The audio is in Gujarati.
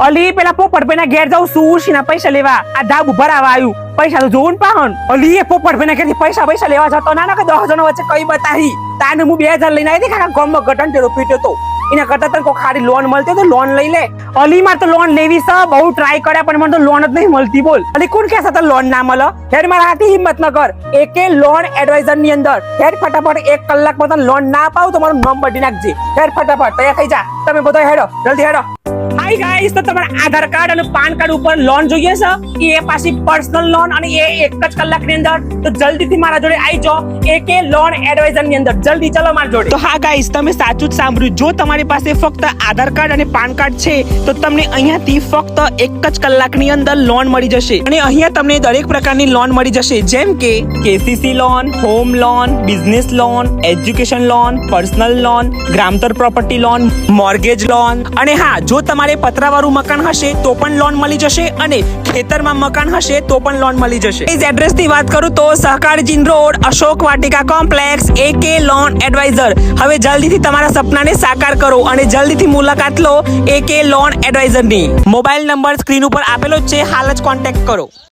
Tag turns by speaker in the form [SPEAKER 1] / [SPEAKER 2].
[SPEAKER 1] અલી પેલા પોપટભાઈના ઘેર જાઉં સુશીના પૈસા લેવા. આ ધાબુ ભરાવા આવ્યું. પૈસા તો જોવું ને પાહન. અલી એ પોપટભાઈના ઘેરથી પૈસા લેવા જતો ના કે 10 જણા વચ્ચે કઈ બતાવી. તાને હું 2000 લઈને આવી હતી કાકા ગામમાં ગટન ટેરો પીટ્યો તો. એના કરતા તને કોઈ ખાડી લોન મળતી તો લોન લઈ લે. અલી માર તો લોન લેવી છે, બહુ ટ્રાય કર્યા પણ મને તો લોન જ નહીં મળતી બોલ. અલી કોણ કહેશે તો લોન ના મળે? હેડ મારા હાથી હિંમત ન કર. એકે લોન એડવાઇઝર ની અંદર હેડ ફટાફટ 1 કલાકમાં તને લોન ના અપાવું તો મારું નામ બદલી નાખજે. હેડ ફટાફટ તૈયાર થઈ જા. તમે બધા હેડો જલ્દી હેડો. હાય ગાઈસ, તો તમારા આધાર કાર્ડ અને પાન કાર્ડ ઉપર લોન જોઈએ છે એ પાછી પર્સનલ લોન અને એ 1 જ કલાકની અંદર. તો જલ્દીથી મારા જોડે આવી જાઓ એકે લોન એડવાઇઝર ની અંદર. જલ્દી ચલો મારા જોડે. તો હા ગાઈસ, તમે સાચું જ સાંભળ્યું. જો તમારી પાસે ફક્ત આધાર કાર્ડ અને પાન કાર્ડ છે તો તમને અહીંયાથી ફક્ત 1 જ કલાકની અંદર લોન મળી જશે. અને અહીંયા તમને દરેક પ્રકારની લોન મળી જશે, જેમ કે KCC loan, home loan, business loan, education loan, personal loan, ગ્રામતર પ્રોપર્ટી લોન, મોર્ગેજ લોન. અને હા, જો તમારે પતરાવાળું મકાન હશે તો પણ લોન મળી જશે અને ખેતરમાં મકાન હશે તો પણ લોન મળી જશે. ઇસ એડ્રેસ થી વાત કરું તો સહકારજીન રોડ, અશોક વાટિકા કોમ્પ્લેક્સ, એકે લોન એડવાઇઝર. હવે જલ્દીથી તમારા સપનાને સાકાર કરો અને જલ્દીથી મુલાકાત લો એકે લોન એડવાઇઝર ની. મોબાઈલ નંબર સ્ક્રીન ઉપર આપેલો જ છે, હાલ જ કોન્ટેક્ટ કરો.